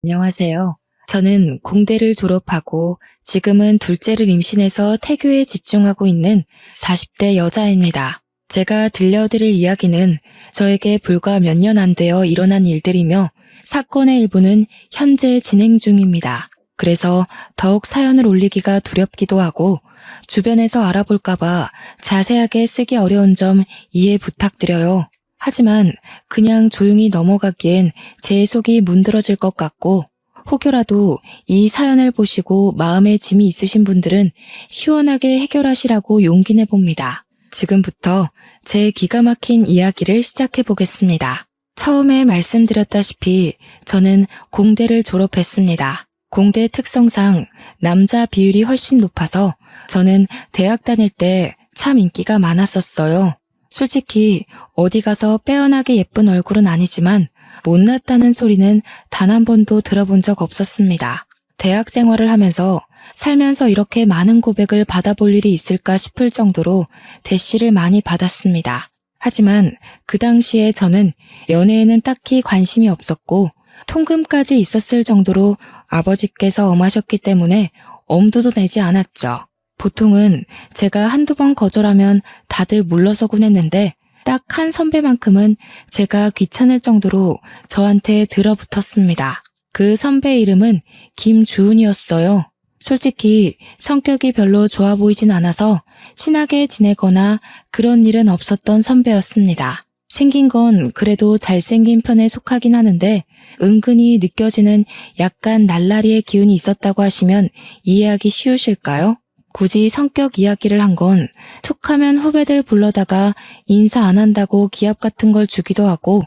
안녕하세요. 저는 공대를 졸업하고 지금은 둘째를 임신해서 태교에 집중하고 있는 40대 여자입니다. 제가 들려드릴 이야기는 저에게 불과 몇 년 안 되어 일어난 일들이며 사건의 일부는 현재 진행 중입니다. 그래서 더욱 사연을 올리기가 두렵기도 하고 주변에서 알아볼까봐 자세하게 쓰기 어려운 점 이해 부탁드려요. 하지만 그냥 조용히 넘어가기엔 제 속이 문드러질 것 같고 혹여라도 이 사연을 보시고 마음에 짐이 있으신 분들은 시원하게 해결하시라고 용기 내봅니다. 지금부터 제 기가 막힌 이야기를 시작해 보겠습니다. 처음에 말씀드렸다시피 저는 공대를 졸업했습니다. 공대 특성상 남자 비율이 훨씬 높아서 저는 대학 다닐 때 참 인기가 많았었어요. 솔직히 어디 가서 빼어나게 예쁜 얼굴은 아니지만 못났다는 소리는 단 한 번도 들어본 적 없었습니다. 대학 생활을 하면서 살면서 이렇게 많은 고백을 받아볼 일이 있을까 싶을 정도로 대시를 많이 받았습니다. 하지만 그 당시에 저는 연애에는 딱히 관심이 없었고 통금까지 있었을 정도로 아버지께서 엄하셨기 때문에 엄두도 내지 않았죠. 보통은 제가 한두 번 거절하면 다들 물러서곤 했는데 딱 한 선배만큼은 제가 귀찮을 정도로 저한테 들어붙었습니다. 그 선배 이름은 김주은이었어요. 솔직히 성격이 별로 좋아 보이진 않아서 친하게 지내거나 그런 일은 없었던 선배였습니다. 생긴 건 그래도 잘생긴 편에 속하긴 하는데 은근히 느껴지는 약간 날라리의 기운이 있었다고 하시면 이해하기 쉬우실까요? 굳이 성격 이야기를 한 건 툭하면 후배들 불러다가 인사 안 한다고 기합 같은 걸 주기도 하고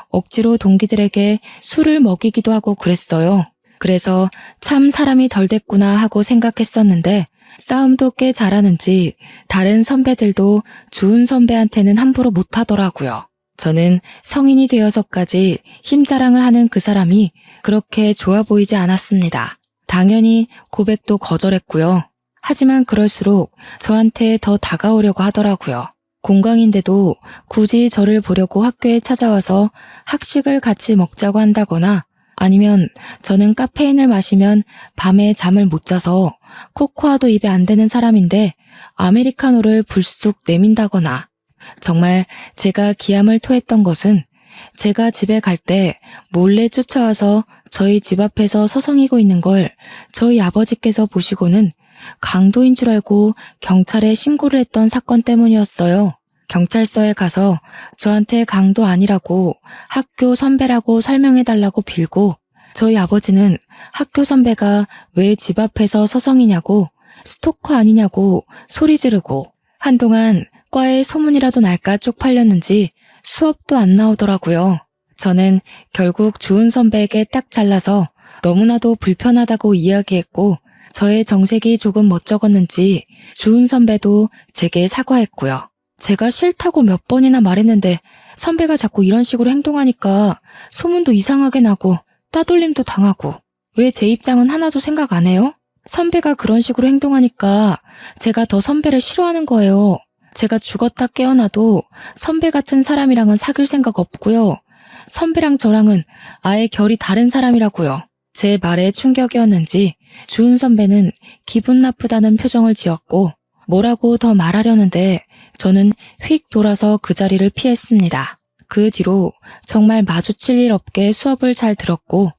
억지로 동기들에게 술을 먹이기도 하고 그랬어요. 그래서 참 사람이 덜 됐구나 하고 생각했었는데 싸움도 꽤 잘하는지 다른 선배들도 주은 선배한테는 함부로 못하더라고요. 저는 성인이 되어서까지 힘자랑을 하는 그 사람이 그렇게 좋아 보이지 않았습니다. 당연히 고백도 거절했고요. 하지만 그럴수록 저한테 더 다가오려고 하더라고요. 공강인데도 굳이 저를 보려고 학교에 찾아와서 학식을 같이 먹자고 한다거나 아니면 저는 카페인을 마시면 밤에 잠을 못 자서 코코아도 입에 안 대는 사람인데 아메리카노를 불쑥 내민다거나 정말 제가 기함을 토했던 것은 제가 집에 갈 때 몰래 쫓아와서 저희 집 앞에서 서성이고 있는 걸 저희 아버지께서 보시고는 강도인 줄 알고 경찰에 신고를 했던 사건 때문이었어요. 경찰서에 가서 저한테 강도 아니라고 학교 선배라고 설명해달라고 빌고 저희 아버지는 학교 선배가 왜 집 앞에서 서성이냐고 스토커 아니냐고 소리 지르고 한동안 과에 소문이라도 날까 쪽팔렸는지 수업도 안 나오더라고요. 저는 결국 주은 선배에게 딱 잘라서 너무나도 불편하다고 이야기했고 저의 정색이 조금 멋쩍었는지 주은 선배도 제게 사과했고요. 제가 싫다고 몇 번이나 말했는데 선배가 자꾸 이런 식으로 행동하니까 소문도 이상하게 나고 따돌림도 당하고 왜 제 입장은 하나도 생각 안 해요? 선배가 그런 식으로 행동하니까 제가 더 선배를 싫어하는 거예요. 제가 죽었다 깨어나도 선배 같은 사람이랑은 사귈 생각 없고요. 선배랑 저랑은 아예 결이 다른 사람이라고요. 제 말에 충격이었는지 주은 선배는 기분 나쁘다는 표정을 지었고 뭐라고 더 말하려는데 저는 휙 돌아서 그 자리를 피했습니다. 그 뒤로 정말 마주칠 일 없게 수업을 잘 들었고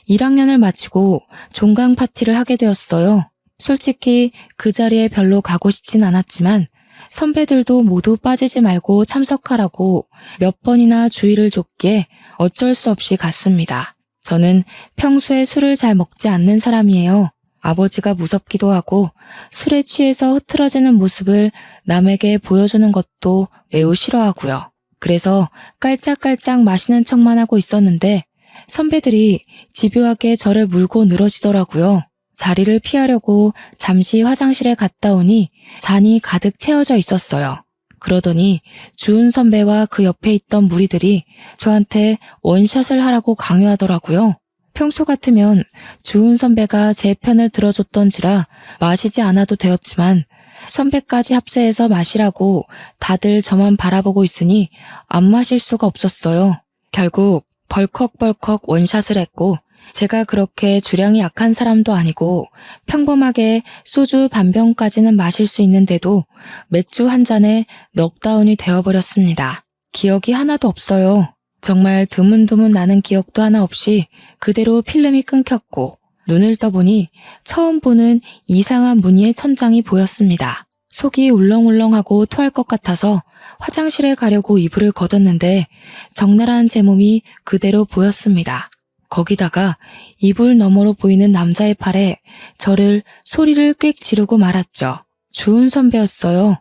1학년을 마치고 종강 파티를 하게 되었어요. 솔직히 그 자리에 별로 가고 싶진 않았지만 선배들도 모두 빠지지 말고 참석하라고 몇 번이나 주의를 줬기에 어쩔 수 없이 갔습니다. 저는 평소에 술을 잘 먹지 않는 사람이에요. 아버지가 무섭기도 하고 술에 취해서 흐트러지는 모습을 남에게 보여주는 것도 매우 싫어하고요. 그래서 깔짝깔짝 마시는 척만 하고 있었는데 선배들이 집요하게 저를 물고 늘어지더라고요. 자리를 피하려고 잠시 화장실에 갔다 오니 잔이 가득 채워져 있었어요. 그러더니 주은 선배와 그 옆에 있던 무리들이 저한테 원샷을 하라고 강요하더라고요. 평소 같으면 주은 선배가 제 편을 들어줬던지라 마시지 않아도 되었지만 선배까지 합세해서 마시라고 다들 저만 바라보고 있으니 안 마실 수가 없었어요. 결국 벌컥벌컥 원샷을 했고 제가 그렇게 주량이 약한 사람도 아니고 평범하게 소주 반 병까지는 마실 수 있는데도 맥주 한 잔에 넉다운이 되어버렸습니다. 기억이 하나도 없어요. 정말 드문드문 나는 기억도 하나 없이 그대로 필름이 끊겼고 눈을 떠보니 처음 보는 이상한 무늬의 천장이 보였습니다. 속이 울렁울렁하고 토할 것 같아서 화장실에 가려고 이불을 걷었는데 적나라한 제 몸이 그대로 보였습니다. 거기다가 이불 너머로 보이는 남자의 팔에 저를 소리를 꽥 지르고 말았죠. 주은 선배였어요.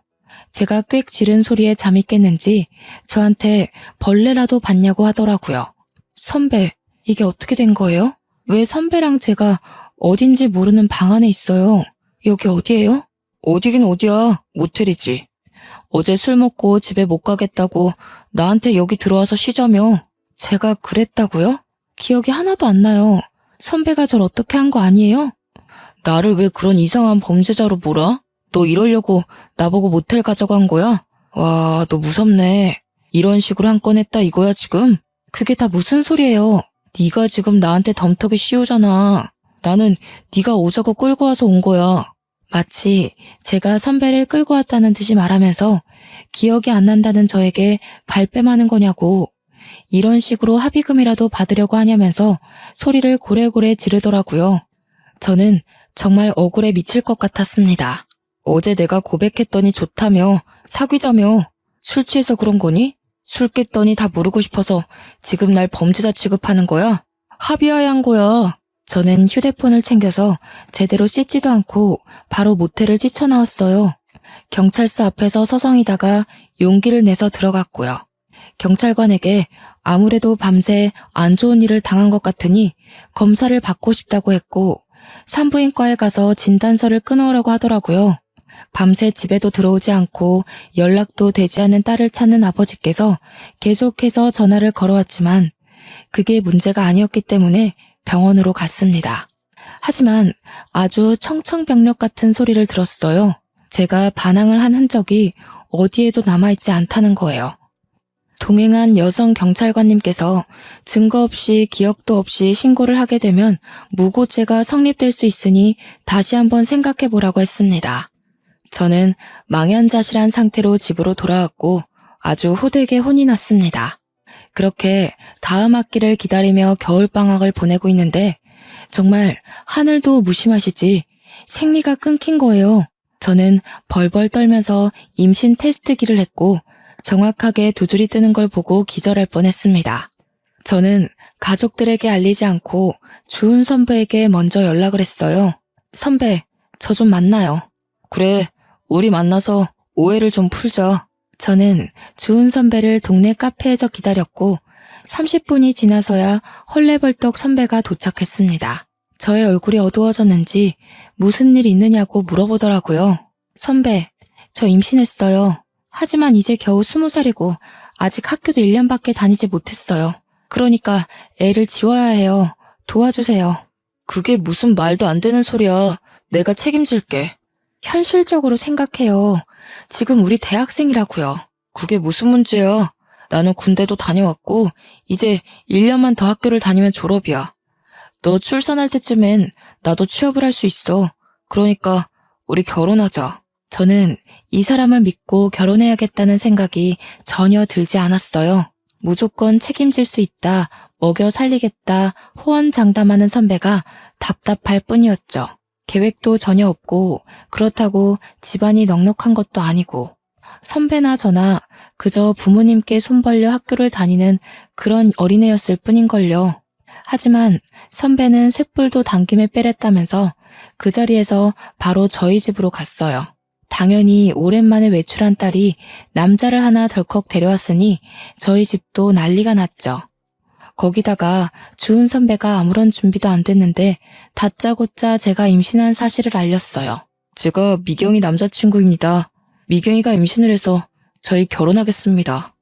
제가 꽥 지른 소리에 잠이 깼는지 저한테 벌레라도 봤냐고 하더라고요. 선배, 이게 어떻게 된 거예요? 왜 선배랑 제가 어딘지 모르는 방 안에 있어요? 여기 어디예요? 어디긴 어디야, 모텔이지. 어제 술 먹고 집에 못 가겠다고 나한테 여기 들어와서 쉬자며. 제가 그랬다고요? 기억이 하나도 안 나요. 선배가 절 어떻게 한 거 아니에요? 나를 왜 그런 이상한 범죄자로 몰아? 너 이러려고 나보고 모텔 가자고 한 거야? 와, 너 무섭네. 이런 식으로 한 건 했다 이거야 지금? 그게 다 무슨 소리예요? 네가 지금 나한테 덤터기 씌우잖아. 나는 네가 오자고 끌고 와서 온 거야. 마치 제가 선배를 끌고 왔다는 듯이 말하면서 기억이 안 난다는 저에게 발뺌하는 거냐고. 이런 식으로 합의금이라도 받으려고 하냐면서 소리를 고래고래 지르더라고요. 저는 정말 억울해 미칠 것 같았습니다. 어제 내가 고백했더니 좋다며, 사귀자며. 술 취해서 그런 거니? 술 깼더니 다 모르고 싶어서 지금 날 범죄자 취급하는 거야? 합의해야 한 거야. 저는 휴대폰을 챙겨서 제대로 씻지도 않고 바로 모텔을 뛰쳐나왔어요. 경찰서 앞에서 서성이다가 용기를 내서 들어갔고요. 경찰관에게 아무래도 밤새 안 좋은 일을 당한 것 같으니 검사를 받고 싶다고 했고 산부인과에 가서 진단서를 끊어오라고 하더라고요. 밤새 집에도 들어오지 않고 연락도 되지 않는 딸을 찾는 아버지께서 계속해서 전화를 걸어왔지만 그게 문제가 아니었기 때문에 병원으로 갔습니다. 하지만 아주 청천벽력 같은 소리를 들었어요. 제가 반항을 한 흔적이 어디에도 남아있지 않다는 거예요. 동행한 여성 경찰관님께서 증거 없이 기억도 없이 신고를 하게 되면 무고죄가 성립될 수 있으니 다시 한번 생각해보라고 했습니다. 저는 망연자실한 상태로 집으로 돌아왔고 아주 호되게 혼이 났습니다. 그렇게 다음 학기를 기다리며 겨울방학을 보내고 있는데 정말 하늘도 무심하시지 생리가 끊긴 거예요. 저는 벌벌 떨면서 임신 테스트기를 했고 정확하게 두 줄이 뜨는 걸 보고 기절할 뻔했습니다. 저는 가족들에게 알리지 않고 주은 선배에게 먼저 연락을 했어요. 선배, 저 좀 만나요. 그래, 우리 만나서 오해를 좀 풀자. 저는 주은 선배를 동네 카페에서 기다렸고 30분이 지나서야 헐레벌떡 선배가 도착했습니다. 저의 얼굴이 어두워졌는지 무슨 일 있느냐고 물어보더라고요. 선배, 저 임신했어요. 하지만 이제 겨우 20살이고 아직 학교도 1년밖에 다니지 못했어요. 그러니까 애를 지워야 해요. 도와주세요. 그게 무슨 말도 안 되는 소리야. 내가 책임질게. 현실적으로 생각해요. 지금 우리 대학생이라고요. 그게 무슨 문제야. 나는 군대도 다녀왔고 이제 1년만 더 학교를 다니면 졸업이야. 너 출산할 때쯤엔 나도 취업을 할 수 있어. 그러니까 우리 결혼하자. 저는 이 사람을 믿고 결혼해야겠다는 생각이 전혀 들지 않았어요. 무조건 책임질 수 있다, 먹여 살리겠다, 호언장담하는 선배가 답답할 뿐이었죠. 계획도 전혀 없고 그렇다고 집안이 넉넉한 것도 아니고 선배나 저나 그저 부모님께 손 벌려 학교를 다니는 그런 어린애였을 뿐인걸요. 하지만 선배는 쇳불도 당김에 빼랬다면서 그 자리에서 바로 저희 집으로 갔어요. 당연히 오랜만에 외출한 딸이 남자를 하나 덜컥 데려왔으니 저희 집도 난리가 났죠. 거기다가 주은 선배가 아무런 준비도 안 됐는데 다짜고짜 제가 임신한 사실을 알렸어요. 제가 미경이 남자친구입니다. 미경이가 임신을 해서 저희 결혼하겠습니다.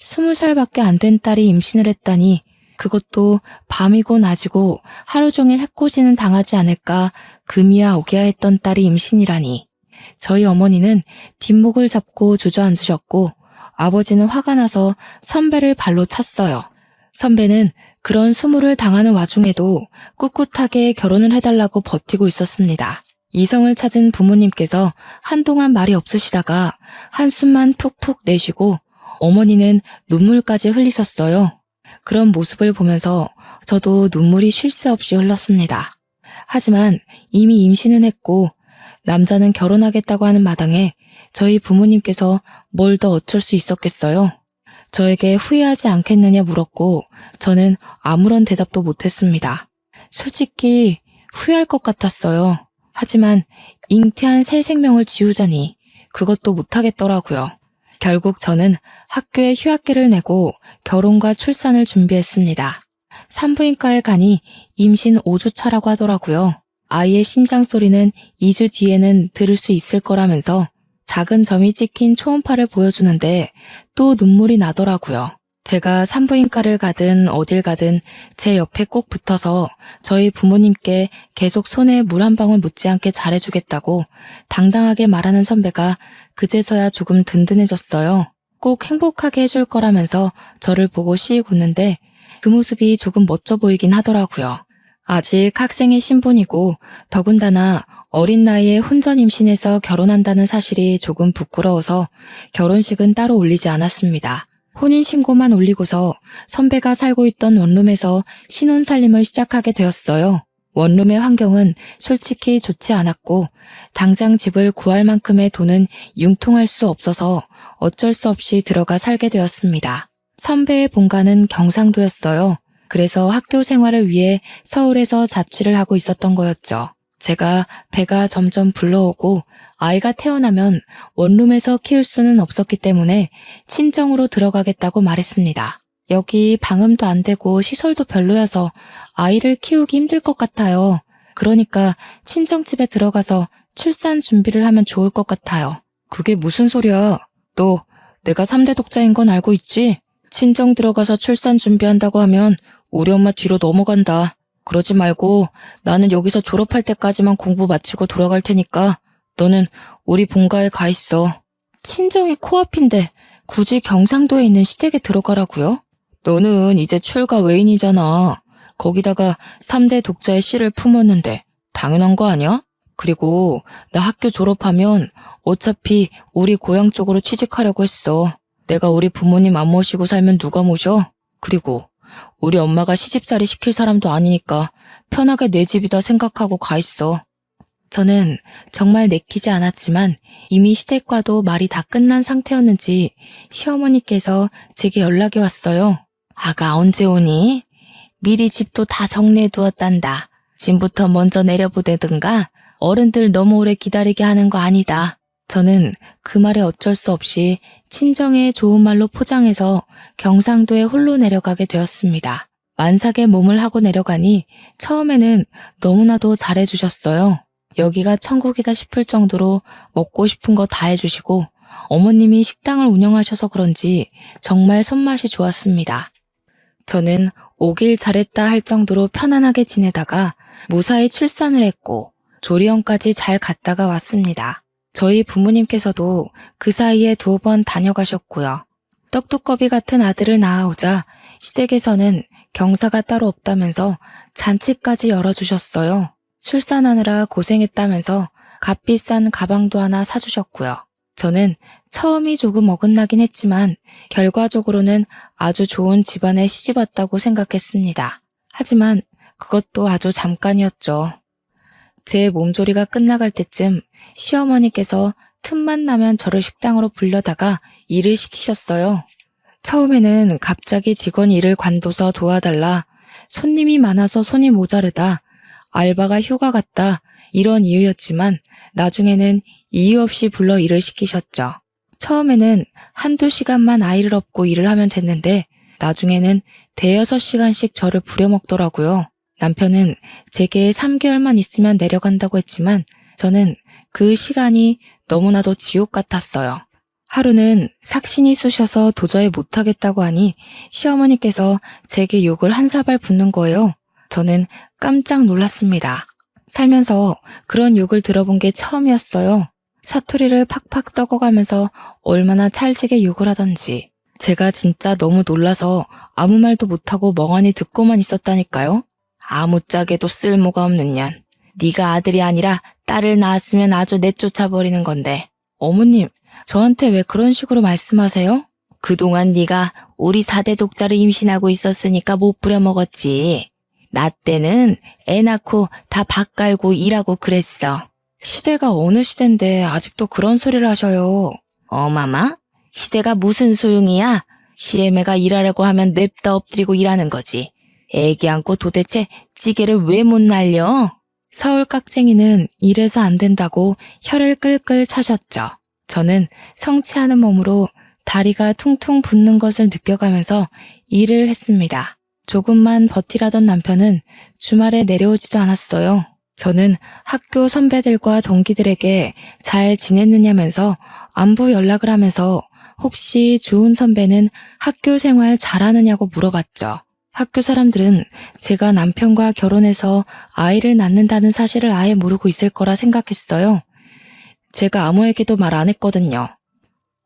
20살밖에 안 된 딸이 임신을 했다니 그것도 밤이고 낮이고 하루 종일 해코지는 당하지 않을까 금이야 오기야 했던 딸이 임신이라니. 저희 어머니는 뒷목을 잡고 주저앉으셨고 아버지는 화가 나서 선배를 발로 찼어요. 선배는 그런 수모를 당하는 와중에도 꿋꿋하게 결혼을 해달라고 버티고 있었습니다. 이성을 찾은 부모님께서 한동안 말이 없으시다가 한숨만 푹푹 내쉬고 어머니는 눈물까지 흘리셨어요. 그런 모습을 보면서 저도 눈물이 쉴 새 없이 흘렀습니다. 하지만 이미 임신은 했고 남자는 결혼하겠다고 하는 마당에 저희 부모님께서 뭘 더 어쩔 수 있었겠어요. 저에게 후회하지 않겠느냐 물었고 저는 아무런 대답도 못했습니다. 솔직히 후회할 것 같았어요. 하지만 잉태한 새 생명을 지우자니 그것도 못하겠더라고요. 결국 저는 학교에 휴학기를 내고 결혼과 출산을 준비했습니다. 산부인과에 가니 임신 5주 차라고 하더라고요. 아이의 심장 소리는 2주 뒤에는 들을 수 있을 거라면서 작은 점이 찍힌 초음파를 보여주는데 또 눈물이 나더라고요. 제가 산부인과를 가든 어딜 가든 제 옆에 꼭 붙어서 저희 부모님께 계속 손에 물 한 방울 묻지 않게 잘해주겠다고 당당하게 말하는 선배가 그제서야 조금 든든해졌어요. 꼭 행복하게 해줄 거라면서 저를 보고 씩 웃는데 그 모습이 조금 멋져 보이긴 하더라고요. 아직 학생의 신분이고 더군다나 어린 나이에 혼전 임신해서 결혼한다는 사실이 조금 부끄러워서 결혼식은 따로 올리지 않았습니다. 혼인신고만 올리고서 선배가 살고 있던 원룸에서 신혼살림을 시작하게 되었어요. 원룸의 환경은 솔직히 좋지 않았고 당장 집을 구할 만큼의 돈은 융통할 수 없어서 어쩔 수 없이 들어가 살게 되었습니다. 선배의 본가는 경상도였어요. 그래서 학교 생활을 위해 서울에서 자취를 하고 있었던 거였죠. 제가 배가 점점 불러오고 아이가 태어나면 원룸에서 키울 수는 없었기 때문에 친정으로 들어가겠다고 말했습니다. 여기 방음도 안 되고 시설도 별로여서 아이를 키우기 힘들 것 같아요. 그러니까 친정집에 들어가서 출산 준비를 하면 좋을 것 같아요. 그게 무슨 소리야? 너 내가 3대 독자인 건 알고 있지? 친정 들어가서 출산 준비한다고 하면 우리 엄마 뒤로 넘어간다. 그러지 말고 나는 여기서 졸업할 때까지만 공부 마치고 돌아갈 테니까 너는 우리 본가에 가 있어. 친정이 코앞인데 굳이 경상도에 있는 시댁에 들어가라고요? 너는 이제 출가 외인이잖아. 거기다가 3대 독자의 씨를 품었는데 당연한 거 아니야? 그리고 나 학교 졸업하면 어차피 우리 고향 쪽으로 취직하려고 했어. 내가 우리 부모님 안 모시고 살면 누가 모셔? 그리고 우리 엄마가 시집살이 시킬 사람도 아니니까 편하게 내 집이다 생각하고 가 있어. 저는 정말 내키지 않았지만 이미 시댁과도 말이 다 끝난 상태였는지 시어머니께서 제게 연락이 왔어요. 아가 언제 오니? 미리 집도 다 정리해 두었단다. 짐부터 먼저 내려보내든가 어른들 너무 오래 기다리게 하는 거 아니다. 저는 그 말에 어쩔 수 없이 친정의 좋은 말로 포장해서 경상도에 홀로 내려가게 되었습니다. 만삭의 몸을 하고 내려가니 처음에는 너무나도 잘해주셨어요. 여기가 천국이다 싶을 정도로 먹고 싶은 거 다 해주시고 어머님이 식당을 운영하셔서 그런지 정말 손맛이 좋았습니다. 저는 오길 잘했다 할 정도로 편안하게 지내다가 무사히 출산을 했고 조리원까지 잘 갔다가 왔습니다. 저희 부모님께서도 그 사이에 2번 다녀가셨고요. 떡두꺼비 같은 아들을 낳아오자 시댁에서는 경사가 따로 없다면서 잔치까지 열어주셨어요. 출산하느라 고생했다면서 값비싼 가방도 하나 사주셨고요. 저는 처음이 조금 어긋나긴 했지만 결과적으로는 아주 좋은 집안에 시집왔다고 생각했습니다. 하지만 그것도 아주 잠깐이었죠. 제 몸조리가 끝나갈 때쯤 시어머니께서 틈만 나면 저를 식당으로 불려다가 일을 시키셨어요. 처음에는 갑자기 직원 일을 관둬서 도와달라, 손님이 많아서 손이 모자르다, 알바가 휴가 갔다 이런 이유였지만 나중에는 이유 없이 불러 일을 시키셨죠. 처음에는 한두 시간만 아이를 업고 일을 하면 됐는데 나중에는 대여섯 시간씩 저를 부려먹더라고요. 남편은 제게 3개월만 있으면 내려간다고 했지만 저는 그 시간이 너무나도 지옥 같았어요. 하루는 삭신이 쑤셔서 도저히 못하겠다고 하니 시어머니께서 제게 욕을 한 사발 붓는 거예요. 저는 깜짝 놀랐습니다. 살면서 그런 욕을 들어본 게 처음이었어요. 사투리를 팍팍 썩어가면서 얼마나 찰지게 욕을 하던지. 제가 진짜 너무 놀라서 아무 말도 못하고 멍하니 듣고만 있었다니까요. 아무짝에도 쓸모가 없는 년. 네가 아들이 아니라 딸을 낳았으면 아주 내쫓아버리는 건데. 어머님, 저한테 왜 그런 식으로 말씀하세요? 그동안 네가 우리 4대 독자를 임신하고 있었으니까 못 부려먹었지. 나 때는 애 낳고 다 밥 깔고 일하고 그랬어. 시대가 어느 시대인데 아직도 그런 소리를 하셔요. 어마마? 시대가 무슨 소용이야? 시애매가 일하려고 하면 냅다 엎드리고 일하는 거지. 애기 안고 도대체 찌개를 왜 못 날려? 서울 깍쟁이는 이래서 안 된다고 혀를 끌끌 차셨죠. 저는 성취하는 몸으로 다리가 퉁퉁 붓는 것을 느껴가면서 일을 했습니다. 조금만 버티라던 남편은 주말에 내려오지도 않았어요. 저는 학교 선배들과 동기들에게 잘 지냈느냐면서 안부 연락을 하면서 혹시 주은 선배는 학교 생활 잘하느냐고 물어봤죠. 학교 사람들은 제가 남편과 결혼해서 아이를 낳는다는 사실을 아예 모르고 있을 거라 생각했어요. 제가 아무에게도 말 안 했거든요.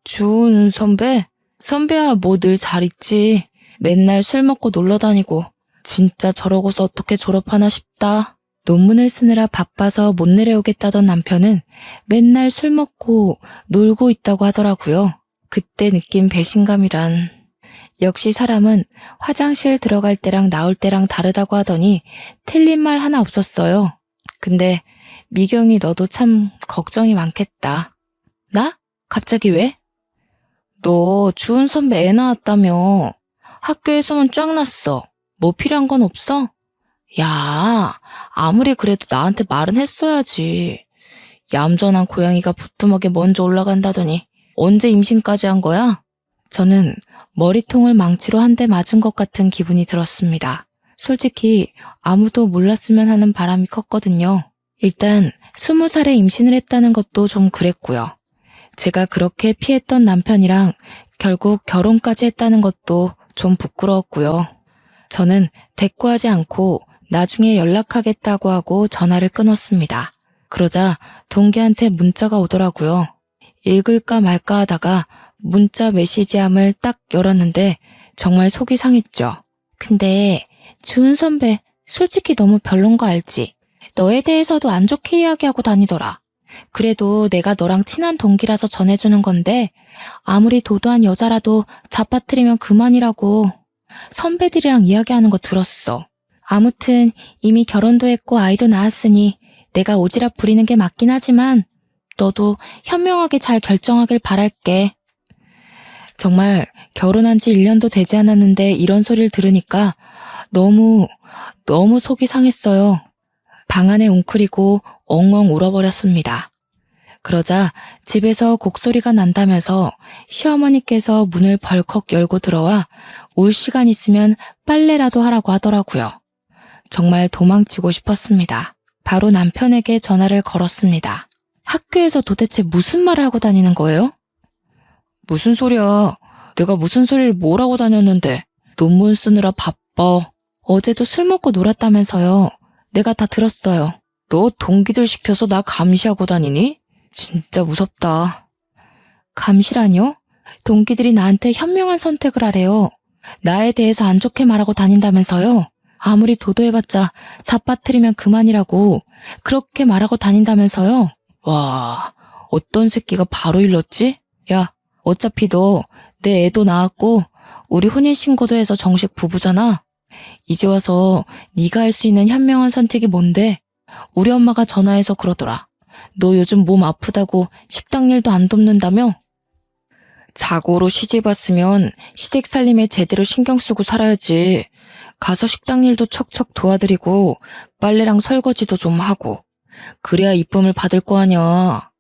주은 선배? 선배야 뭐 늘 잘 있지. 맨날 술 먹고 놀러 다니고 진짜 저러고서 어떻게 졸업하나 싶다. 논문을 쓰느라 바빠서 못 내려오겠다던 남편은 맨날 술 먹고 놀고 있다고 하더라고요. 그때 느낀 배신감이란. 역시 사람은 화장실 들어갈 때랑 나올 때랑 다르다고 하더니 틀린 말 하나 없었어요. 근데 미경이 너도 참 걱정이 많겠다. 나? 갑자기 왜? 너 주은 선배 애 낳았다며. 학교에 소문 쫙 났어. 뭐 필요한 건 없어? 야, 아무리 그래도 나한테 말은 했어야지. 얌전한 고양이가 부뚜막에 먼저 올라간다더니 언제 임신까지 한 거야? 저는 머리통을 망치로 한 대 맞은 것 같은 기분이 들었습니다. 솔직히 아무도 몰랐으면 하는 바람이 컸거든요. 일단 20살에 임신을 했다는 것도 좀 그랬고요. 제가 그렇게 피했던 남편이랑 결국 결혼까지 했다는 것도 좀 부끄러웠고요. 저는 대꾸하지 않고 나중에 연락하겠다고 하고 전화를 끊었습니다. 그러자 동기한테 문자가 오더라고요. 읽을까 말까 하다가 문자 메시지함을 딱 열었는데 정말 속이 상했죠. 근데 주은 선배 솔직히 너무 별론 거 알지? 너에 대해서도 안 좋게 이야기하고 다니더라. 그래도 내가 너랑 친한 동기라서 전해주는 건데 아무리 도도한 여자라도 잡아뜨리면 그만이라고. 선배들이랑 이야기하는 거 들었어. 아무튼 이미 결혼도 했고 아이도 낳았으니 내가 오지랖 부리는 게 맞긴 하지만 너도 현명하게 잘 결정하길 바랄게. 정말 결혼한 지 1년도 되지 않았는데 이런 소리를 들으니까 너무 속이 상했어요. 방 안에 웅크리고 엉엉 울어버렸습니다. 그러자 집에서 곡소리가 난다면서 시어머니께서 문을 벌컥 열고 들어와 울 시간 있으면 빨래라도 하라고 하더라고요. 정말 도망치고 싶었습니다. 바로 남편에게 전화를 걸었습니다. 학교에서 도대체 무슨 말을 하고 다니는 거예요? 무슨 소리야. 내가 무슨 소리를 뭐라고 다녔는데. 논문 쓰느라 바빠. 어제도 술 먹고 놀았다면서요. 내가 다 들었어요. 너 동기들 시켜서 나 감시하고 다니니? 진짜 무섭다. 감시라뇨? 동기들이 나한테 현명한 선택을 하래요. 나에 대해서 안 좋게 말하고 다닌다면서요. 아무리 도도해봤자 잡아뜨리면 그만이라고 그렇게 말하고 다닌다면서요. 와, 어떤 새끼가 바로 일렀지? 야, 어차피 너 내 애도 낳았고 우리 혼인신고도 해서 정식 부부잖아. 이제 와서 네가 할 수 있는 현명한 선택이 뭔데? 우리 엄마가 전화해서 그러더라. 너 요즘 몸 아프다고 식당 일도 안 돕는다며? 자고로 시집 왔으면 시댁 살림에 제대로 신경 쓰고 살아야지. 가서 식당 일도 척척 도와드리고 빨래랑 설거지도 좀 하고. 그래야 이쁨을 받을 거 아냐.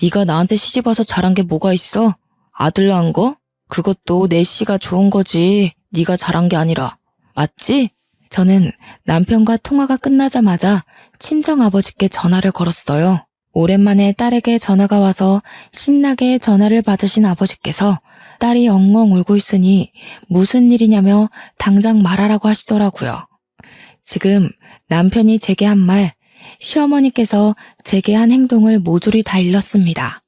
네가 나한테 시집 와서 잘한 게 뭐가 있어? 아들 낳은 거? 그것도 내 씨가 좋은 거지. 네가 잘한 게 아니라. 맞지? 저는 남편과 통화가 끝나자마자 친정아버지께 전화를 걸었어요. 오랜만에 딸에게 전화가 와서 신나게 전화를 받으신 아버지께서 딸이 엉엉 울고 있으니 무슨 일이냐며 당장 말하라고 하시더라고요. 지금 남편이 제게 한 말, 시어머니께서 제게 한 행동을 모조리 다 일렀습니다.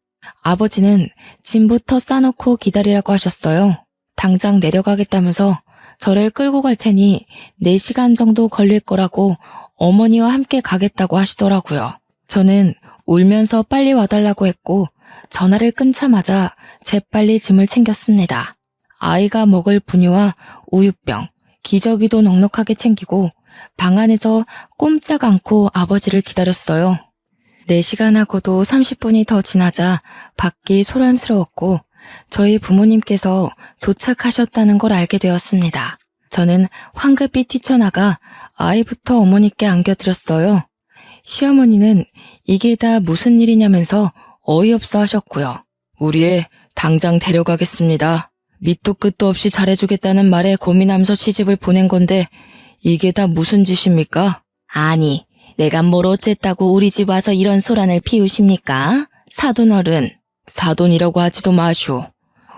아버지는 짐부터 싸놓고 기다리라고 하셨어요. 당장 내려가겠다면서 저를 끌고 갈 테니 4시간 정도 걸릴 거라고 어머니와 함께 가겠다고 하시더라고요. 저는 울면서 빨리 와달라고 했고 전화를 끊자마자 재빨리 짐을 챙겼습니다. 아이가 먹을 분유와 우유병, 기저귀도 넉넉하게 챙기고 방 안에서 꼼짝 않고 아버지를 기다렸어요. 4시간하고도 30분이 더 지나자 밖이 소란스러웠고 저희 부모님께서 도착하셨다는 걸 알게 되었습니다. 저는 황급히 뛰쳐나가 아이부터 어머니께 안겨드렸어요. 시어머니는 이게 다 무슨 일이냐면서 어이없어 하셨고요. 우리 애 당장 데려가겠습니다. 밑도 끝도 없이 잘해주겠다는 말에 고민하면서 시집을 보낸 건데 이게 다 무슨 짓입니까? 아니, 내가 뭘 어쨌다고 우리 집 와서 이런 소란을 피우십니까? 사돈어른. 사돈이라고 하지도 마시오.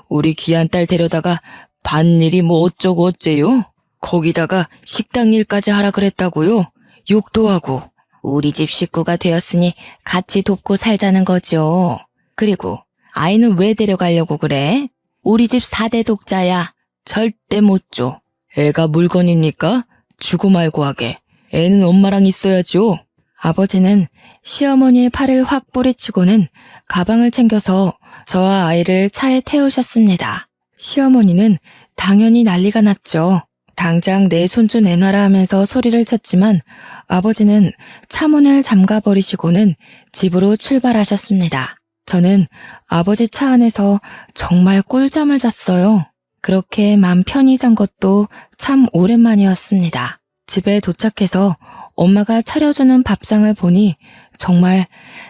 우리 귀한 딸 데려다가 밭일이 뭐 어쩌고 어째요? 거기다가 식당 일까지 하라 그랬다고요? 욕도 하고. 우리 집 식구가 되었으니 같이 돕고 살자는 거죠. 그리고 아이는 왜 데려가려고 그래? 우리 집 4대 독자야. 절대 못 줘. 애가 물건입니까? 주고 말고 하게. 애는 엄마랑 있어야죠. 아버지는 시어머니의 팔을 확 뿌리치고는 가방을 챙겨서 저와 아이를 차에 태우셨습니다. 시어머니는 당연히 난리가 났죠. 당장 내 손주 내놔라 하면서 소리를 쳤지만 아버지는 차 문을 잠가버리시고는 집으로 출발하셨습니다. 저는 아버지 차 안에서 정말 꿀잠을 잤어요. 그렇게 맘 편히 잔 것도 참 오랜만이었습니다. 집에 도착해서 엄마가 차려주는 밥상을 보니 정말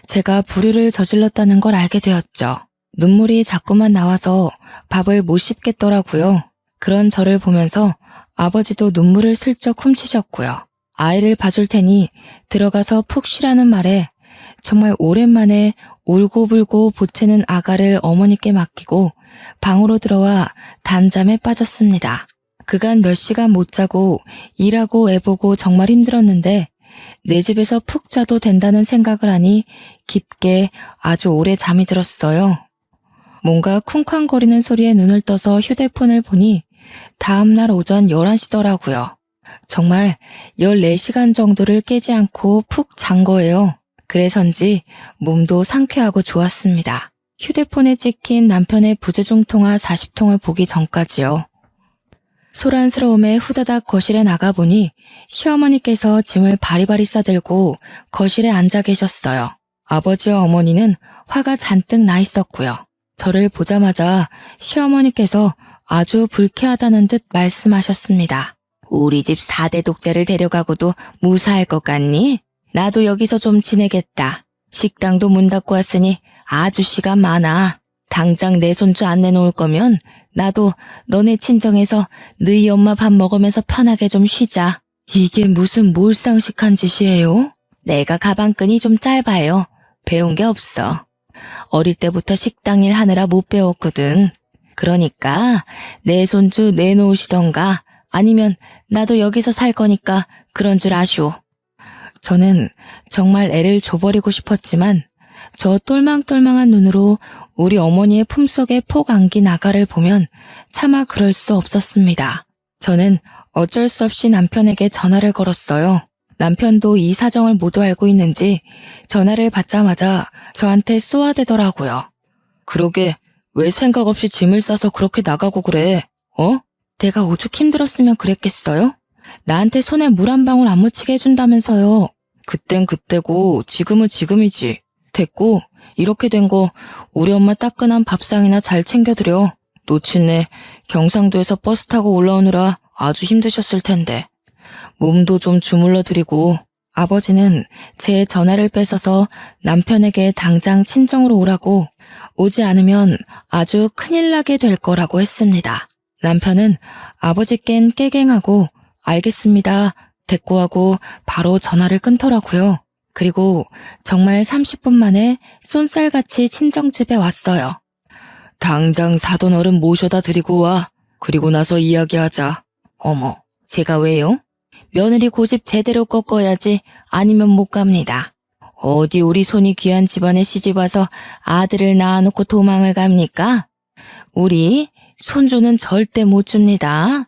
제가 불효를 저질렀다는 걸 알게 되었죠. 눈물이 자꾸만 나와서 밥을 못 씹겠더라고요. 그런 저를 보면서 아버지도 눈물을 슬쩍 훔치셨고요. 아이를 봐줄 테니 들어가서 푹 쉬라는 말에 정말 오랜만에 울고불고 보채는 아가를 어머니께 맡기고 방으로 들어와 단잠에 빠졌습니다. 그간 몇 시간 못 자고 일하고 애보고 정말 힘들었는데 내 집에서 푹 자도 된다는 생각을 하니 깊게 아주 오래 잠이 들었어요. 뭔가 쿵쾅거리는 소리에 눈을 떠서 휴대폰을 보니 다음날 오전 11시더라고요. 정말 14시간 정도를 깨지 않고 푹 잔 거예요. 그래서인지 몸도 상쾌하고 좋았습니다. 휴대폰에 찍힌 남편의 부재중 통화 40통을 보기 전까지요. 소란스러움에 후다닥 거실에 나가보니 시어머니께서 짐을 바리바리 싸들고 거실에 앉아 계셨어요. 아버지와 어머니는 화가 잔뜩 나 있었고요. 저를 보자마자 시어머니께서 아주 불쾌하다는 듯 말씀하셨습니다. 우리 집 4대 독자를 데려가고도 무사할 것 같니? 나도 여기서 좀 지내겠다. 식당도 문 닫고 왔으니 아주 시간 많아. 당장 내 손주 안 내놓을 거면 나도 너네 친정에서 너희 엄마 밥 먹으면서 편하게 좀 쉬자. 이게 무슨 몰상식한 짓이에요? 내가 가방끈이 좀 짧아요. 배운 게 없어. 어릴 때부터 식당 일 하느라 못 배웠거든. 그러니까 내 손주 내놓으시던가 아니면 나도 여기서 살 거니까 그런 줄 아쇼. 저는 정말 애를 줘버리고 싶었지만 저 똘망똘망한 눈으로 우리 어머니의 품속에 폭 안긴 아가를 보면 차마 그럴 수 없었습니다. 저는 어쩔 수 없이 남편에게 전화를 걸었어요. 남편도 이 사정을 모두 알고 있는지 전화를 받자마자 저한테 쏘아대더라고요. 그러게 왜 생각 없이 짐을 싸서 그렇게 나가고 그래? 내가 오죽 힘들었으면 그랬겠어요? 나한테 손에 물 한 방울 안 묻히게 해준다면서요. 그땐 그때고 지금은 지금이지. 됐고 이렇게 된 거 우리 엄마 따끈한 밥상이나 잘 챙겨드려. 놓친네 경상도에서 버스 타고 올라오느라 아주 힘드셨을 텐데. 몸도 좀 주물러 드리고. 아버지는 제 전화를 뺏어서 남편에게 당장 친정으로 오라고, 오지 않으면 아주 큰일 나게 될 거라고 했습니다. 남편은 아버지껜 깨갱하고 알겠습니다 됐고 하고 바로 전화를 끊더라고요. 그리고 정말 30분 만에 쏜살같이 친정집에 왔어요. 당장 사돈어른 모셔다 드리고 와. 그리고 나서 이야기하자. 어머, 제가 왜요? 며느리 고집 제대로 꺾어야지 아니면 못 갑니다. 어디 우리 손이 귀한 집안에 시집와서 아들을 낳아놓고 도망을 갑니까? 우리 손주는 절대 못 줍니다.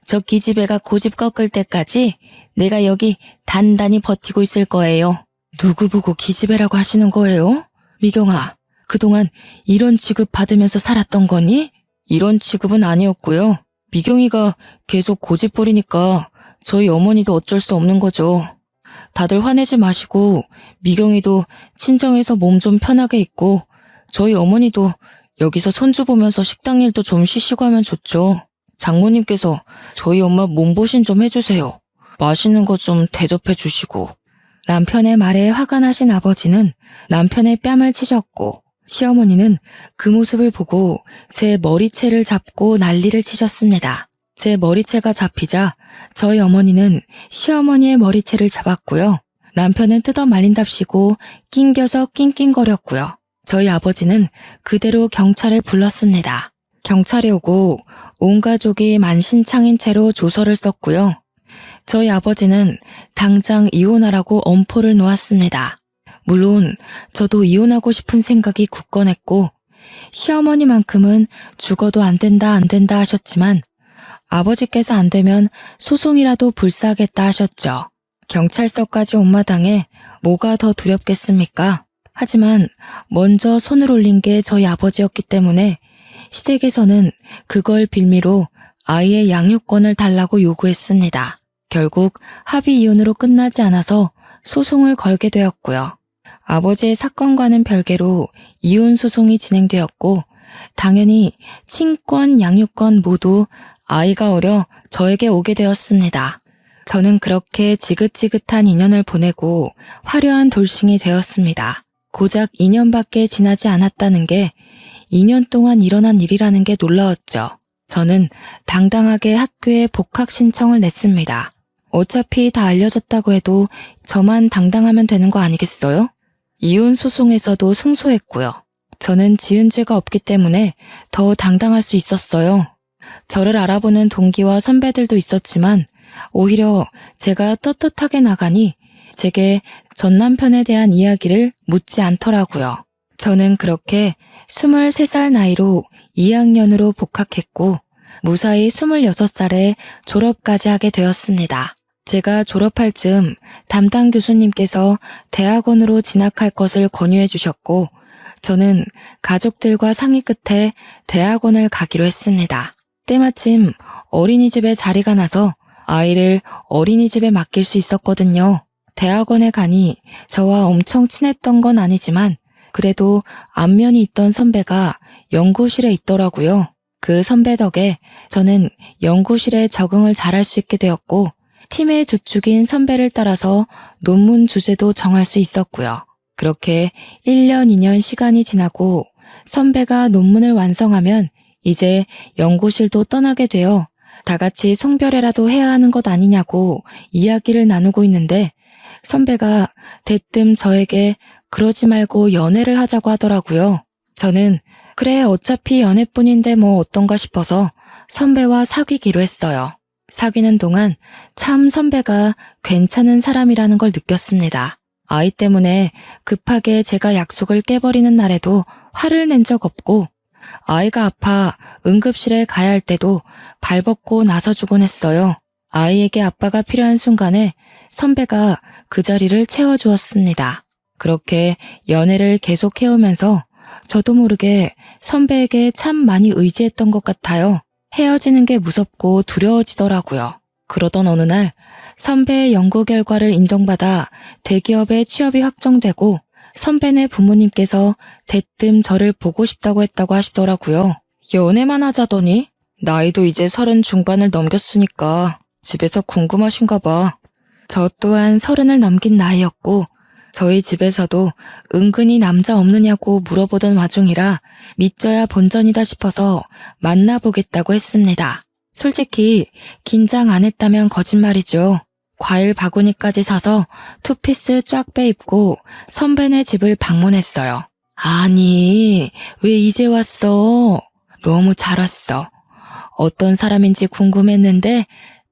저 기집애가 고집 꺾을 때까지 내가 여기 단단히 버티고 있을 거예요. 누구 보고 기집애라고 하시는 거예요? 미경아, 그동안 이런 취급 받으면서 살았던 거니? 이런 취급은 아니었고요. 미경이가 계속 고집 부리니까 저희 어머니도 어쩔 수 없는 거죠. 다들 화내지 마시고 미경이도 친정에서 몸 좀 편하게 있고 저희 어머니도 여기서 손주 보면서 식당 일도 좀 쉬시고 하면 좋죠. 장모님께서 저희 엄마 몸보신 좀 해주세요. 맛있는 거 좀 대접해 주시고. 남편의 말에 화가 나신 아버지는 남편의 뺨을 치셨고 시어머니는 그 모습을 보고 제 머리채를 잡고 난리를 치셨습니다. 제 머리채가 잡히자 저희 어머니는 시어머니의 머리채를 잡았고요. 남편은 뜯어 말린답시고 낑겨서 낑낑거렸고요. 저희 아버지는 그대로 경찰을 불렀습니다. 경찰이 오고 온 가족이 만신창인 채로 조서를 썼고요. 저희 아버지는 당장 이혼하라고 엄포를 놓았습니다. 물론 저도 이혼하고 싶은 생각이 굳건했고 시어머니만큼은 죽어도 안 된다 하셨지만 아버지께서 안 되면 소송이라도 불사하겠다 하셨죠. 경찰서까지 온 마당에 뭐가 더 두렵겠습니까? 하지만 먼저 손을 올린 게 저희 아버지였기 때문에 시댁에서는 그걸 빌미로 아이의 양육권을 달라고 요구했습니다. 결국 합의 이혼으로 끝나지 않아서 소송을 걸게 되었고요. 아버지의 사건과는 별개로 이혼 소송이 진행되었고 당연히 친권, 양육권 모두 아이가 어려 저에게 오게 되었습니다. 저는 그렇게 지긋지긋한 2년을 보내고 화려한 돌싱이 되었습니다. 고작 2년밖에 지나지 않았다는 게 2년 동안 일어난 일이라는 게 놀라웠죠. 저는 당당하게 학교에 복학 신청을 냈습니다. 어차피 다 알려졌다고 해도 저만 당당하면 되는 거 아니겠어요? 이혼 소송에서도 승소했고요. 저는 지은 죄가 없기 때문에 더 당당할 수 있었어요. 저를 알아보는 동기와 선배들도 있었지만 오히려 제가 떳떳하게 나가니 제게 전 남편에 대한 이야기를 묻지 않더라고요. 저는 그렇게 23살 나이로 2학년으로 복학했고 무사히 26살에 졸업까지 하게 되었습니다. 제가 졸업할 즈음 담당 교수님께서 대학원으로 진학할 것을 권유해 주셨고 저는 가족들과 상의 끝에 대학원을 가기로 했습니다. 때마침 어린이집에 자리가 나서 아이를 어린이집에 맡길 수 있었거든요. 대학원에 가니 저와 엄청 친했던 건 아니지만 그래도 안면이 있던 선배가 연구실에 있더라고요. 그 선배 덕에 저는 연구실에 적응을 잘할 수 있게 되었고 팀의 주축인 선배를 따라서 논문 주제도 정할 수 있었고요. 그렇게 1년, 2년 시간이 지나고 선배가 논문을 완성하면 이제 연구실도 떠나게 되어 다 같이 송별회라도 해야 하는 것 아니냐고 이야기를 나누고 있는데 선배가 대뜸 저에게 그러지 말고 연애를 하자고 하더라고요. 저는 그래 어차피 연애뿐인데 뭐 어떤가 싶어서 선배와 사귀기로 했어요. 사귀는 동안 참 선배가 괜찮은 사람이라는 걸 느꼈습니다. 아이 때문에 급하게 제가 약속을 깨버리는 날에도 화를 낸 적 없고 아이가 아파 응급실에 가야 할 때도 발벗고 나서주곤 했어요. 아이에게 아빠가 필요한 순간에 선배가 그 자리를 채워주었습니다. 그렇게 연애를 계속 해오면서 저도 모르게 선배에게 참 많이 의지했던 것 같아요. 헤어지는 게 무섭고 두려워지더라고요. 그러던 어느 날 선배의 연구 결과를 인정받아 대기업에 취업이 확정되고 선배네 부모님께서 대뜸 저를 보고 싶다고 했다고 하시더라고요. 연애만 하자더니 나이도 이제 30 중반을 넘겼으니까 집에서 궁금하신가 봐. 저 또한 30을 넘긴 나이였고 저희 집에서도 은근히 남자 없느냐고 물어보던 와중이라 믿져야 본전이다 싶어서 만나보겠다고 했습니다. 솔직히 긴장 안 했다면 거짓말이죠. 과일 바구니까지 사서 투피스 쫙 빼입고 선배네 집을 방문했어요. 아니, 왜 이제 왔어? 너무 잘 왔어. 어떤 사람인지 궁금했는데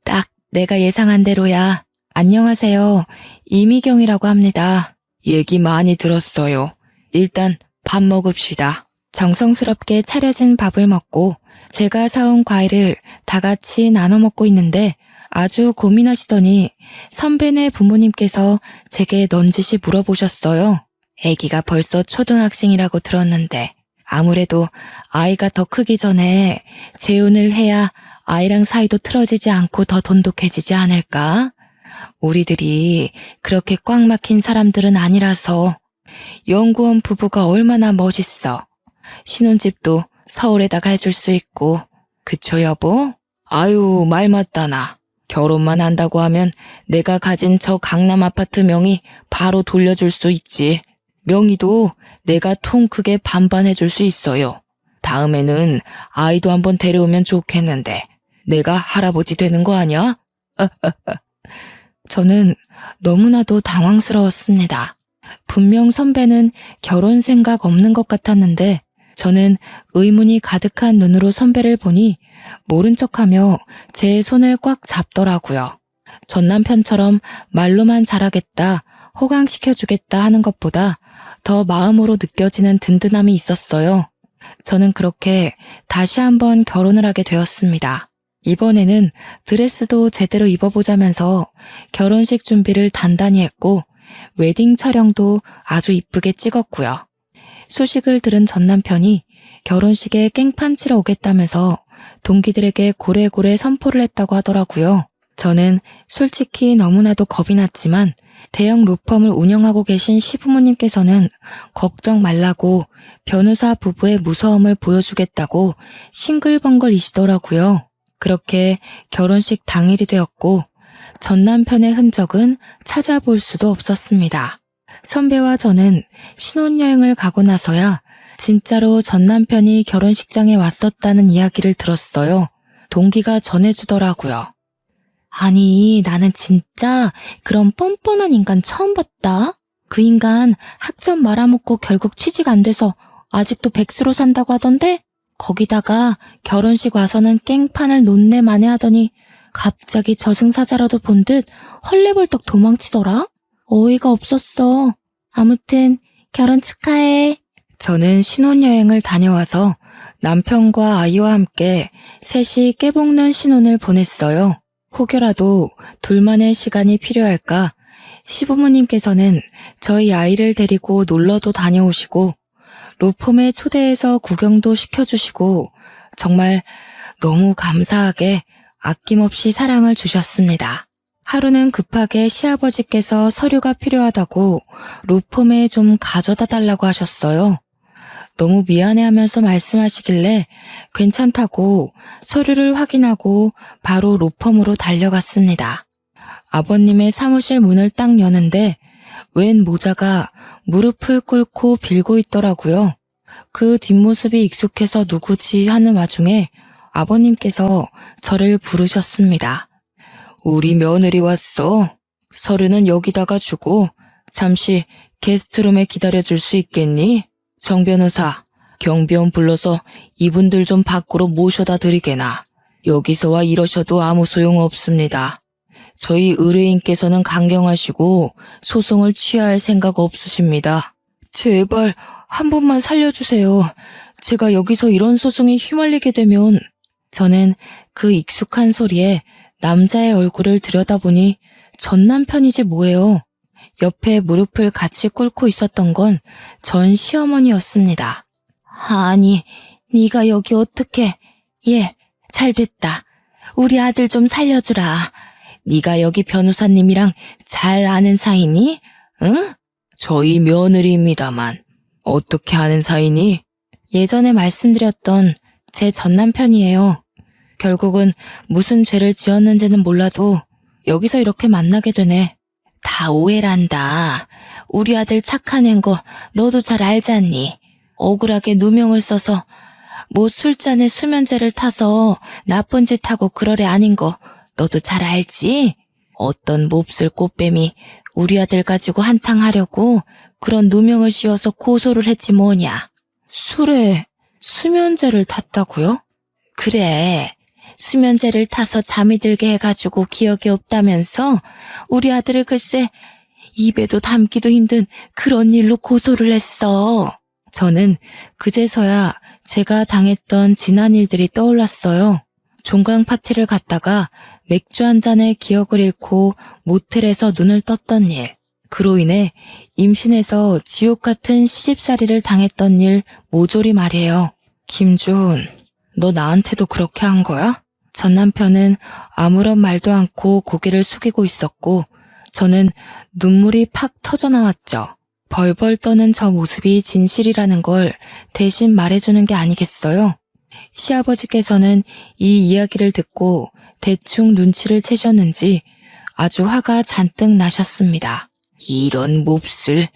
딱 내가 예상한 대로야. 안녕하세요. 이미경이라고 합니다. 얘기 많이 들었어요. 일단 밥 먹읍시다. 정성스럽게 차려진 밥을 먹고 제가 사온 과일을 다 같이 나눠 먹고 있는데 아주 고민하시더니 선배네 부모님께서 제게 넌지시 물어보셨어요. 아기가 벌써 초등학생이라고 들었는데 아무래도 아이가 더 크기 전에 재혼을 해야 아이랑 사이도 틀어지지 않고 더 돈독해지지 않을까? 우리들이 그렇게 꽉 막힌 사람들은 아니라서. 연구원 부부가 얼마나 멋있어. 신혼집도 서울에다가 해줄 수 있고. 그쵸 여보? 아유 말 맞다나. 결혼만 한다고 하면 내가 가진 저 강남 아파트 명의 바로 돌려줄 수 있지. 명의도 내가 통 크게 반반 해줄 수 있어요. 다음에는 아이도 한번 데려오면 좋겠는데 내가 할아버지 되는 거 아니야? 저는 너무나도 당황스러웠습니다. 분명 선배는 결혼 생각 없는 것 같았는데 저는 의문이 가득한 눈으로 선배를 보니 모른 척하며 제 손을 꽉 잡더라고요. 전 남편처럼 말로만 잘하겠다, 호강시켜주겠다 하는 것보다 더 마음으로 느껴지는 든든함이 있었어요. 저는 그렇게 다시 한번 결혼을 하게 되었습니다. 이번에는 드레스도 제대로 입어보자면서 결혼식 준비를 단단히 했고 웨딩 촬영도 아주 이쁘게 찍었고요. 소식을 들은 전 남편이 결혼식에 깽판 치러 오겠다면서 동기들에게 고래고래 선포를 했다고 하더라고요. 저는 솔직히 너무나도 겁이 났지만 대형 로펌을 운영하고 계신 시부모님께서는 걱정 말라고 변호사 부부의 무서움을 보여주겠다고 싱글벙글이시더라고요. 그렇게 결혼식 당일이 되었고 전 남편의 흔적은 찾아볼 수도 없었습니다. 선배와 저는 신혼여행을 가고 나서야 진짜로 전 남편이 결혼식장에 왔었다는 이야기를 들었어요. 동기가 전해주더라고요. 아니, 나는 진짜 그런 뻔뻔한 인간 처음 봤다. 그 인간 학점 말아먹고 결국 취직 안 돼서 아직도 백수로 산다고 하던데? 거기다가 결혼식 와서는 깽판을 논내만에 하더니 갑자기 저승사자라도 본 듯 헐레벌떡 도망치더라? 어이가 없었어. 아무튼 결혼 축하해. 저는 신혼여행을 다녀와서 남편과 아이와 함께 셋이 깨볶는 신혼을 보냈어요. 혹여라도 둘만의 시간이 필요할까 시부모님께서는 저희 아이를 데리고 놀러도 다녀오시고 로펌에 초대해서 구경도 시켜주시고 정말 너무 감사하게 아낌없이 사랑을 주셨습니다. 하루는 급하게 시아버지께서 서류가 필요하다고 로펌에 좀 가져다 달라고 하셨어요. 너무 미안해하면서 말씀하시길래 괜찮다고 서류를 확인하고 바로 로펌으로 달려갔습니다. 아버님의 사무실 문을 딱 여는데 웬 모자가 무릎을 꿇고 빌고 있더라고요. 그 뒷모습이 익숙해서 누구지 하는 와중에 아버님께서 저를 부르셨습니다. 우리 며느리 왔어. 서류는 여기다가 주고 잠시 게스트룸에 기다려줄 수 있겠니? 정 변호사, 경비원 불러서 이분들 좀 밖으로 모셔다 드리게나. 여기서 와 이러셔도 아무 소용 없습니다. 저희 의뢰인께서는 강경하시고 소송을 취하할 생각 없으십니다. 제발 한 번만 살려주세요. 제가 여기서 이런 소송에 휘말리게 되면. 저는 그 익숙한 소리에 남자의 얼굴을 들여다보니 전 남편이지 뭐예요. 옆에 무릎을 같이 꿇고 있었던 건 전 시어머니였습니다. 아니, 네가 여기 어떻게... 예, 잘됐다. 우리 아들 좀 살려주라. 네가 여기 변호사님이랑 잘 아는 사이니? 응? 저희 며느리입니다만. 어떻게 아는 사이니? 예전에 말씀드렸던 제 전남편이에요. 결국은 무슨 죄를 지었는지는 몰라도 여기서 이렇게 만나게 되네. 다 오해란다. 우리 아들 착한 앤 거 너도 잘 알잖니. 억울하게 누명을 써서 뭐 술잔에 수면제를 타서 나쁜 짓 하고 그러래 아닌 거 너도 잘 알지? 어떤 몹쓸 꽃뱀이 우리 아들 가지고 한탕 하려고 그런 누명을 씌워서 고소를 했지 뭐냐. 술에 수면제를 탔다고요? 그래. 수면제를 타서 잠이 들게 해가지고 기억이 없다면서 우리 아들을 글쎄 입에도 담기도 힘든 그런 일로 고소를 했어. 저는 그제서야 제가 당했던 지난 일들이 떠올랐어요. 종강 파티를 갔다가 맥주 한 잔에 기억을 잃고 모텔에서 눈을 떴던 일, 그로 인해 임신해서 지옥 같은 시집살이를 당했던 일 모조리 말이에요. 김준, 너 나한테도 그렇게 한 거야? 전 남편은 아무런 말도 않고 고개를 숙이고 있었고 저는 눈물이 팍 터져나왔죠. 벌벌 떠는 저 모습이 진실이라는 걸 대신 말해주는 게 아니겠어요? 시아버지께서는 이 이야기를 듣고 대충 눈치를 채셨는지 아주 화가 잔뜩 나셨습니다. 이런 몹쓸,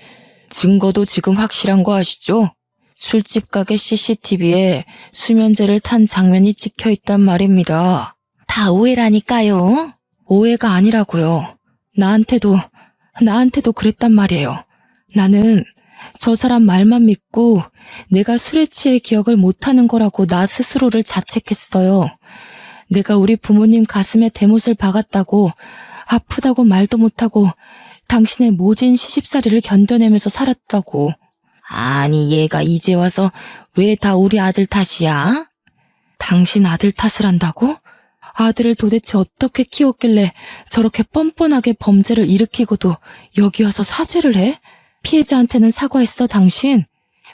증거도 지금 확실한 거 아시죠? 술집 가게 CCTV에 수면제를 탄 장면이 찍혀 있단 말입니다. 다 오해라니까요. 오해가 아니라고요. 나한테도 그랬단 말이에요. 나는 저 사람 말만 믿고 내가 술에 취해 기억을 못하는 거라고 나 스스로를 자책했어요. 내가 우리 부모님 가슴에 대못을 박았다고 아프다고 말도 못하고 당신의 모진 시집살이를 견뎌내면서 살았다고. 아니 얘가 이제 와서 왜 다 우리 아들 탓이야? 당신 아들 탓을 한다고? 아들을 도대체 어떻게 키웠길래 저렇게 뻔뻔하게 범죄를 일으키고도 여기 와서 사죄를 해? 피해자한테는 사과했어 당신?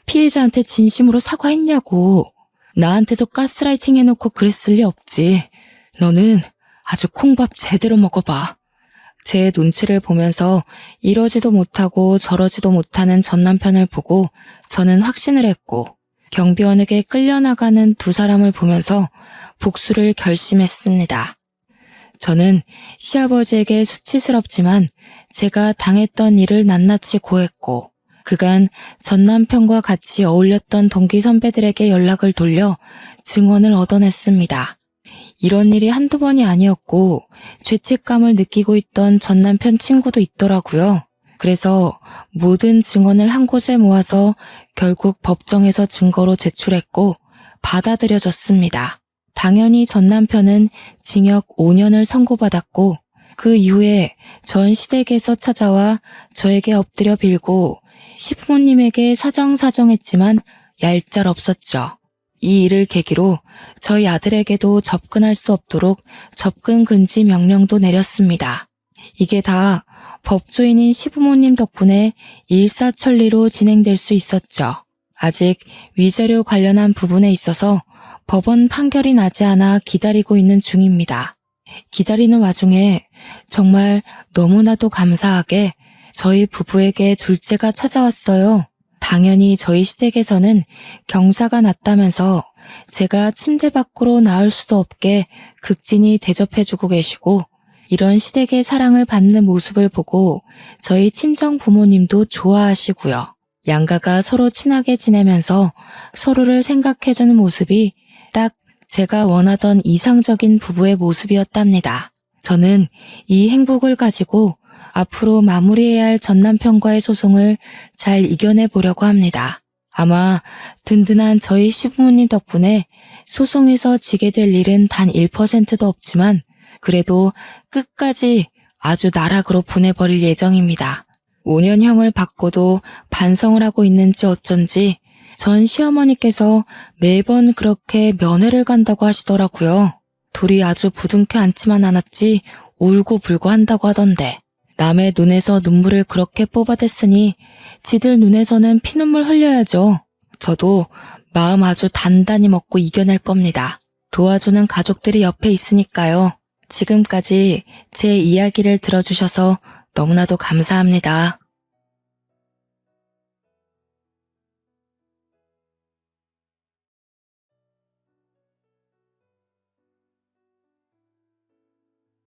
피해자한테 진심으로 사과했냐고. 나한테도 가스라이팅 해놓고 그랬을 리 없지. 너는 아주 콩밥 제대로 먹어봐. 제 눈치를 보면서 이러지도 못하고 저러지도 못하는 전 남편을 보고 저는 확신을 했고 경비원에게 끌려나가는 두 사람을 보면서 복수를 결심했습니다. 저는 시아버지에게 수치스럽지만 제가 당했던 일을 낱낱이 고했고 그간 전 남편과 같이 어울렸던 동기 선배들에게 연락을 돌려 증언을 얻어냈습니다. 이런 일이 한두 번이 아니었고 죄책감을 느끼고 있던 전 남편 친구도 있더라고요. 그래서 모든 증언을 한 곳에 모아서 결국 법정에서 증거로 제출했고 받아들여졌습니다. 당연히 전 남편은 징역 5년을 선고받았고 그 이후에 전 시댁에서 찾아와 저에게 엎드려 빌고 시부모님에게 사정사정했지만 얄짤없었죠. 이 일을 계기로 저희 아들에게도 접근할 수 없도록 접근 금지 명령도 내렸습니다. 이게 다 법조인인 시부모님 덕분에 일사천리로 진행될 수 있었죠. 아직 위자료 관련한 부분에 있어서 법원 판결이 나지 않아 기다리고 있는 중입니다. 기다리는 와중에 정말 너무나도 감사하게 저희 부부에게 둘째가 찾아왔어요. 당연히 저희 시댁에서는 경사가 났다면서 제가 침대 밖으로 나올 수도 없게 극진히 대접해주고 계시고 이런 시댁의 사랑을 받는 모습을 보고 저희 친정 부모님도 좋아하시고요. 양가가 서로 친하게 지내면서 서로를 생각해주는 모습이 딱 제가 원하던 이상적인 부부의 모습이었답니다. 저는 이 행복을 가지고 앞으로 마무리해야 할 전 남편과의 소송을 잘 이겨내 보려고 합니다. 아마 든든한 저희 시부모님 덕분에 소송에서 지게 될 일은 단 1%도 없지만 그래도 끝까지 아주 나락으로 보내버릴 예정입니다. 5년형을 받고도 반성을 하고 있는지 어쩐지 전 시어머니께서 매번 그렇게 면회를 간다고 하시더라고요. 둘이 아주 부둥켜 앉지만 않았지 울고불고 한다고 하던데 남의 눈에서 눈물을 그렇게 뽑아댔으니 지들 눈에서는 피눈물 흘려야죠. 저도 마음 아주 단단히 먹고 이겨낼 겁니다. 도와주는 가족들이 옆에 있으니까요. 지금까지 제 이야기를 들어주셔서 너무나도 감사합니다.